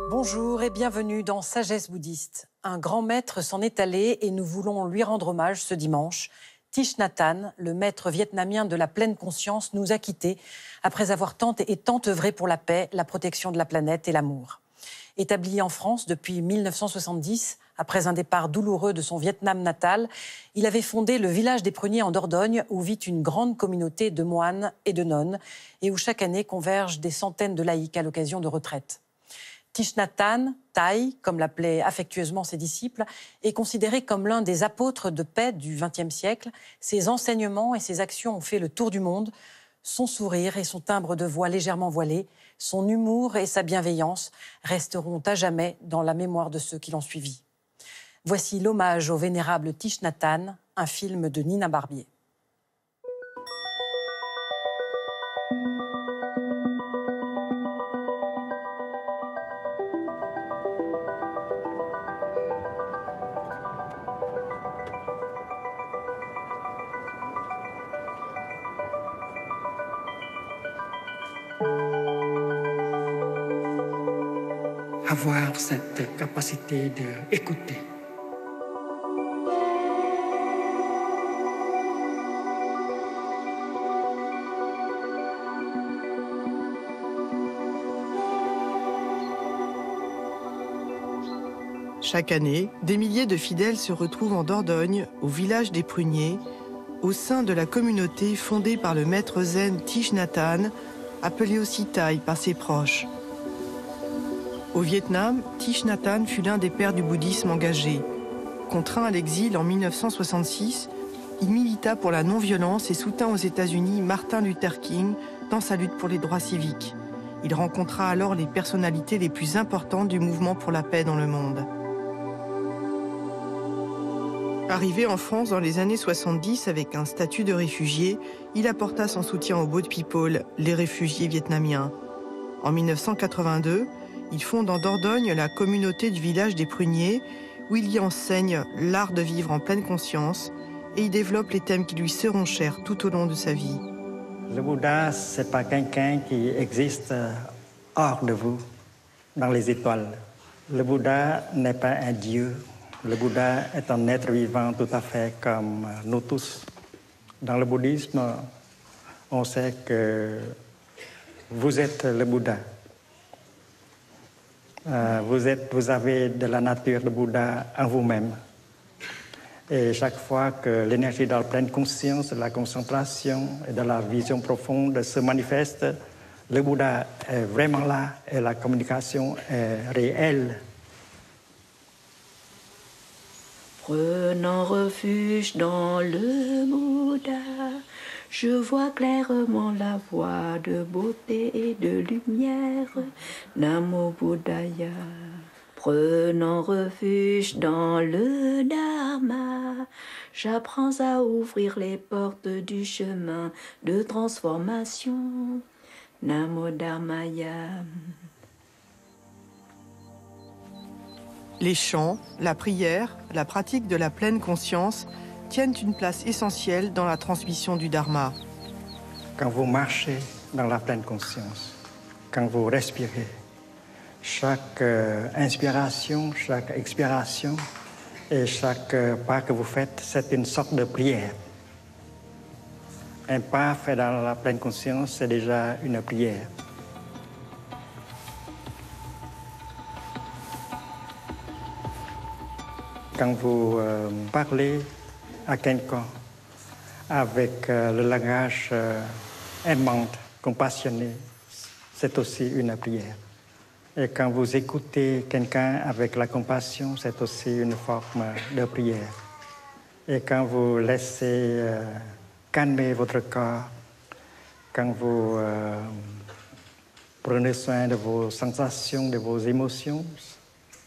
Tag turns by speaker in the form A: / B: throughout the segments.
A: Bonjour et bienvenue dans Sagesse bouddhiste. Un grand maître s'en est allé et nous voulons lui rendre hommage ce dimanche. Thich Nhat Hanh, le maître vietnamien de la pleine conscience, nous a quittés après avoir tant et tant œuvré pour la paix, la protection de la planète et l'amour. Établi en France depuis 1970, après un départ douloureux de son Vietnam natal, il avait fondé le village des Pruniers en Dordogne, où vit une grande communauté de moines et de nonnes, et où chaque année convergent des centaines de laïcs à l'occasion de retraites. Thich Nhat Hanh, Thay, comme l'appelaient affectueusement ses disciples, est considéré comme l'un des apôtres de paix du XXe siècle. Ses enseignements et ses actions ont fait le tour du monde. Son sourire et son timbre de voix légèrement voilé, son humour et sa bienveillance resteront à jamais dans la mémoire de ceux qui l'ont suivi. Voici l'hommage au vénérable Thich Nhat Hanh, un film de Nina Barbier.
B: Avoir cette capacité d'écouter.
C: Chaque année, des milliers de fidèles se retrouvent en Dordogne, au village des Pruniers, au sein de la communauté fondée par le maître zen Thich Nhat Hanh, appelé aussi Thay par ses proches. Au Vietnam, Thich Nhat Hanh fut l'un des pères du bouddhisme engagé. Contraint à l'exil en 1966, il milita pour la non-violence et soutint aux États-Unis Martin Luther King dans sa lutte pour les droits civiques. Il rencontra alors les personnalités les plus importantes du mouvement pour la paix dans le monde. Arrivé en France dans les années 70 avec un statut de réfugié, il apporta son soutien aux Boat People, les réfugiés vietnamiens. En 1982, il fonde en Dordogne la communauté du village des Pruniers, où il y enseigne l'art de vivre en pleine conscience et y développe les thèmes qui lui seront chers tout au long de sa vie.
B: Le Bouddha, ce n'est pas quelqu'un qui existe hors de vous, dans les étoiles. Le Bouddha n'est pas un dieu. Le Bouddha est un être vivant tout à fait comme nous tous. Dans le bouddhisme, on sait que vous êtes le Bouddha. Vous avez de la nature de Bouddha en vous-même. Et chaque fois que l'énergie de la pleine conscience, de la concentration et de la vision profonde se manifeste, le Bouddha est vraiment là et la communication est réelle.
D: Prenant refuge dans le Bouddha, je vois clairement la voie de beauté et de lumière. Namo Buddhaya. Prenant refuge dans le Dharma, j'apprends à ouvrir les portes du chemin de transformation. Namo Dharmaya.
C: Les chants, la prière, la pratique de la pleine conscience tiennent une place essentielle dans la transmission du Dharma.
B: Quand vous marchez dans la pleine conscience, quand vous respirez, chaque inspiration, chaque expiration et chaque pas que vous faites, c'est une sorte de prière. Un pas fait dans la pleine conscience, c'est déjà une prière. Quand vous parlez à quelqu'un avec le langage aimant, compassionné, c'est aussi une prière. Et quand vous écoutez quelqu'un avec la compassion, c'est aussi une forme de prière. Et quand vous laissez calmer votre corps, quand vous prenez soin de vos sensations, de vos émotions,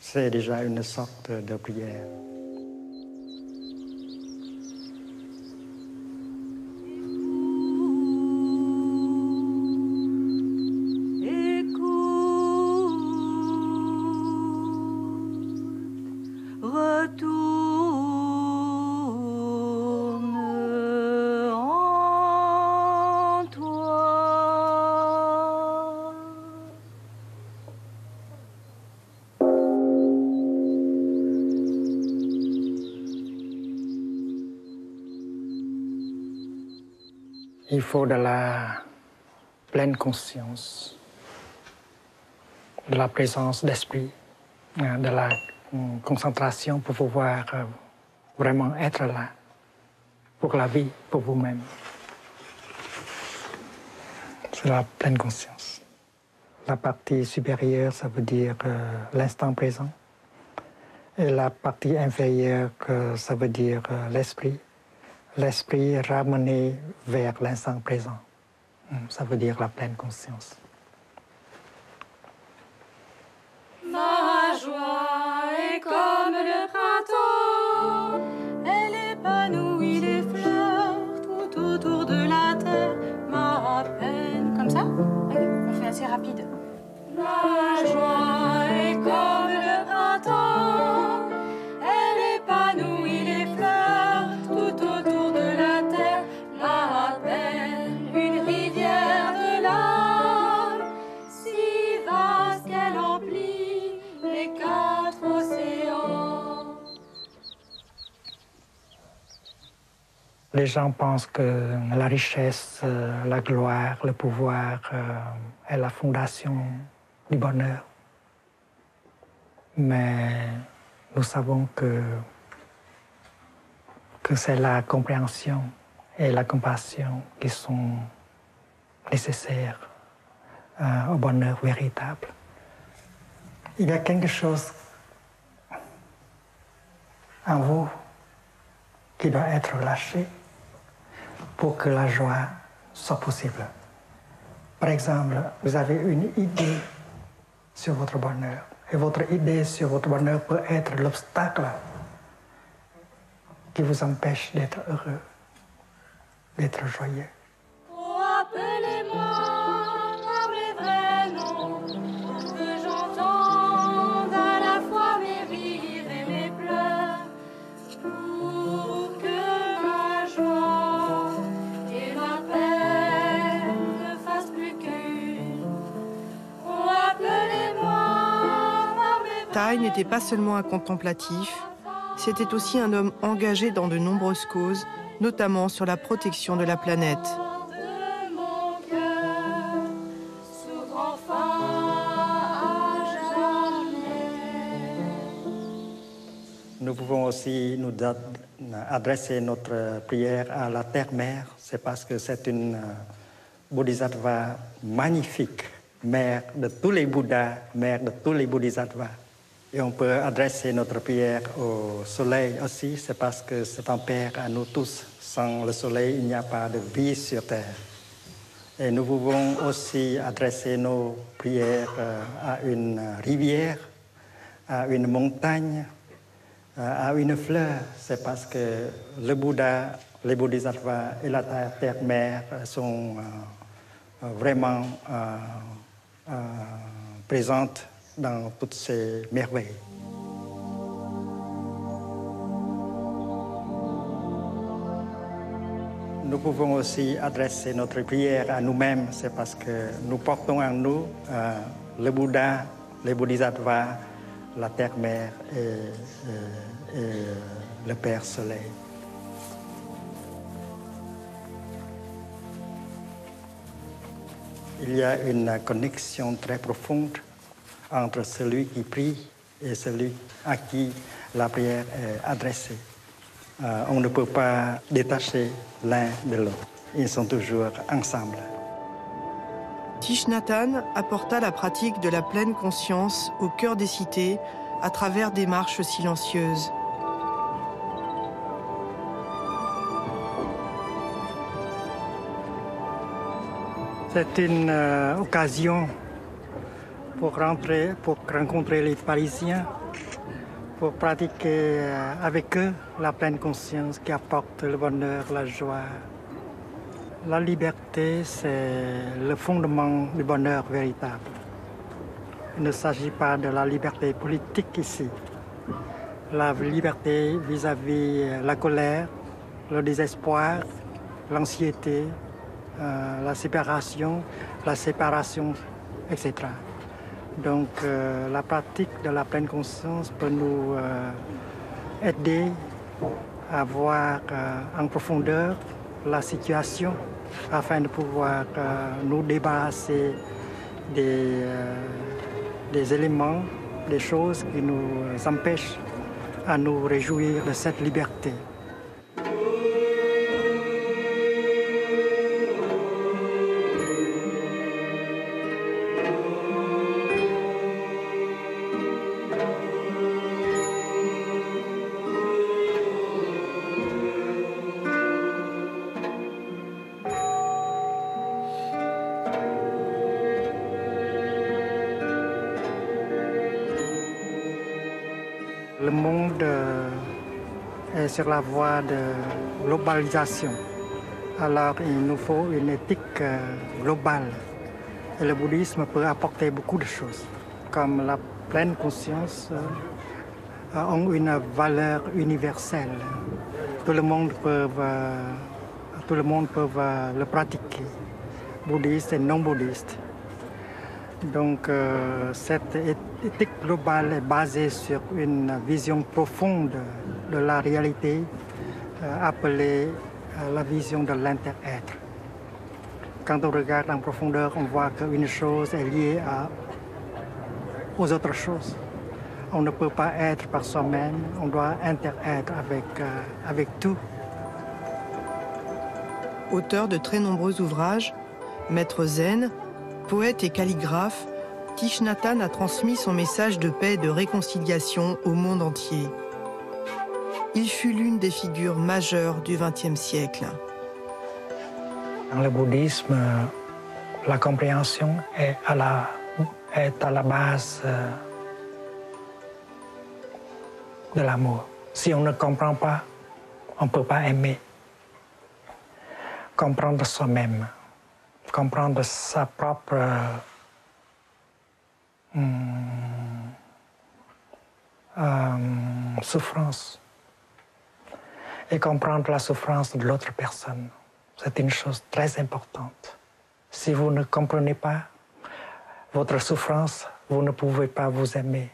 B: c'est déjà une sorte de prière. Il faut de la pleine conscience, de la présence d'esprit, de la concentration pour pouvoir vraiment être là, pour la vie, pour vous-même. C'est la pleine conscience. La partie supérieure, ça veut dire l'instant présent. Et la partie inférieure, ça veut dire l'esprit. L'esprit ramené vers l'instant présent. Ça veut dire la pleine conscience.
E: Ma joie est comme le printemps, elle épanouit les fleurs tout autour de la terre. Ma peine, comme ça? Ok, on fait assez rapide. Ma joie est comme le printemps, elle épanouit les fleurs tout autour de la terre. Ma peine, une rivière de larmes, si vaste qu'elle emplit les 4 océans.
B: Les gens pensent que la richesse, la gloire, le pouvoir est la fondation du bonheur. Mais nous savons que c'est la compréhension et la compassion qui sont nécessaires au bonheur véritable. Il y a quelque chose en vous qui doit être lâché pour que la joie soit possible. Par exemple, vous avez une idée sur votre bonheur. Et votre idée sur votre bonheur peut être l'obstacle qui vous empêche d'être heureux, d'être joyeux.
E: Oh, appelez-moi par mes vrais noms, pour que j'entende à la fois mes rires et mes pleurs, pour que ma joie et ma peine ne fassent plus qu'une. Oh, appelez-moi par mes vrais
C: Tai n'était pas seulement un contemplatif, c'était aussi un homme engagé dans de nombreuses causes, notamment sur la protection de la planète.
E: de mon cœur s'ouvre enfin à jamais.
B: Nous pouvons aussi nous adresser notre prière à la Terre-Mère. C'est parce que c'est une bodhisattva magnifique, mère de tous les Bouddhas, mère de tous les bodhisattvas. Et on peut adresser notre prière au soleil aussi, c'est parce que c'est un père à nous tous. Sans le soleil, il n'y a pas de vie sur terre. Et nous pouvons aussi adresser nos prières à une rivière, à une montagne, à une fleur. C'est parce que le Bouddha, les bodhisattvas et la terre-mère sont vraiment présentes dans toutes ces merveilles. Nous pouvons aussi adresser notre prière à nous-mêmes, c'est parce que nous portons en nous le Bouddha, les bodhisattvas, la terre-mère et le Père Soleil. Il y a une connexion très profonde entre celui qui prie et celui à qui la prière est adressée. On ne peut pas détacher l'un de l'autre. Ils sont toujours ensemble.
C: Thich Nhat Hanh apporta la pratique de la pleine conscience au cœur des cités à travers des marches silencieuses.
B: C'est une occasion pour rencontrer les Parisiens, pour pratiquer avec eux la pleine conscience qui apporte le bonheur, la joie. La liberté, c'est le fondement du bonheur véritable. Il ne s'agit pas de la liberté politique ici. La liberté vis-à-vis la colère, le désespoir, l'anxiété, la séparation, etc. Donc la pratique de la pleine conscience peut nous aider à voir en profondeur la situation afin de pouvoir nous débarrasser des éléments, des choses qui nous empêchent à nous réjouir de cette liberté. Le monde est sur la voie de globalisation. Alors il nous faut une éthique globale. Et le bouddhisme peut apporter beaucoup de choses, comme la pleine conscience ont une valeur universelle. Tout le monde peut le pratiquer, bouddhiste et non bouddhiste. Donc cette éthique globale est basée sur une vision profonde de la réalité appelée la vision de l'inter-être. Quand on regarde en profondeur, on voit qu'une chose est liée aux autres choses. On ne peut pas être par soi-même, on doit inter-être avec tout.
C: Auteur de très nombreux ouvrages, maître zen, poète et calligraphe, Thich Nhat Hanh a transmis son message de paix et de réconciliation au monde entier. Il fut l'une des figures majeures du XXe siècle.
F: Dans le bouddhisme, la compréhension est à la base de l'amour. Si on ne comprend pas, on ne peut pas aimer. Comprendre soi-même, comprendre sa propre souffrance et comprendre la souffrance de l'autre personne. C'est une chose très importante. Si vous ne comprenez pas votre souffrance, vous ne pouvez pas vous aimer.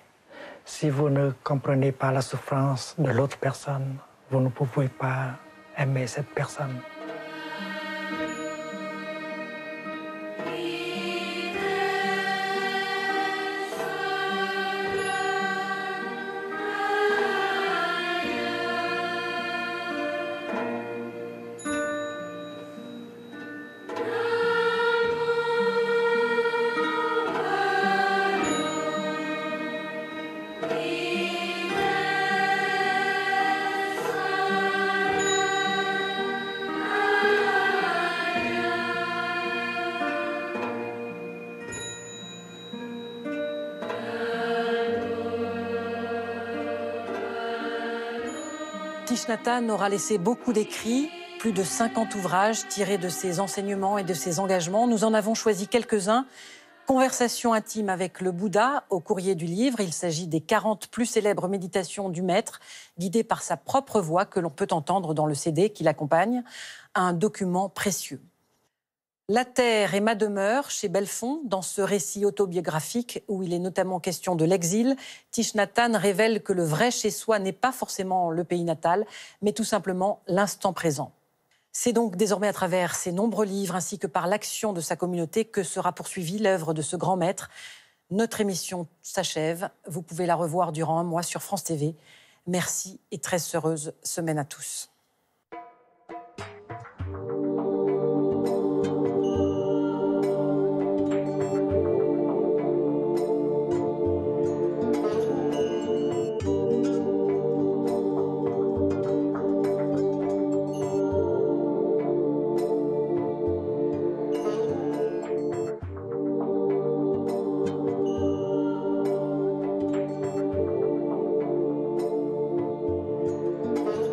F: Si vous ne comprenez pas la souffrance de l'autre personne, vous ne pouvez pas aimer cette personne.
A: Thich Nhat Hanh aura laissé beaucoup d'écrits, plus de 50 ouvrages tirés de ses enseignements et de ses engagements. Nous en avons choisi quelques-uns. Conversation intime avec le Bouddha, au courrier du livre. Il s'agit des 40 plus célèbres méditations du maître, guidées par sa propre voix que l'on peut entendre dans le CD qui l'accompagne. Un document précieux. La terre est ma demeure, chez Belfond, dans ce récit autobiographique où il est notamment question de l'exil, Thich Nhat Hanh révèle que le vrai chez-soi n'est pas forcément le pays natal, mais tout simplement l'instant présent. C'est donc désormais à travers ses nombreux livres ainsi que par l'action de sa communauté que sera poursuivie l'œuvre de ce grand maître. Notre émission s'achève. Vous pouvez la revoir durant un mois sur France TV. Merci et très heureuse semaine à tous.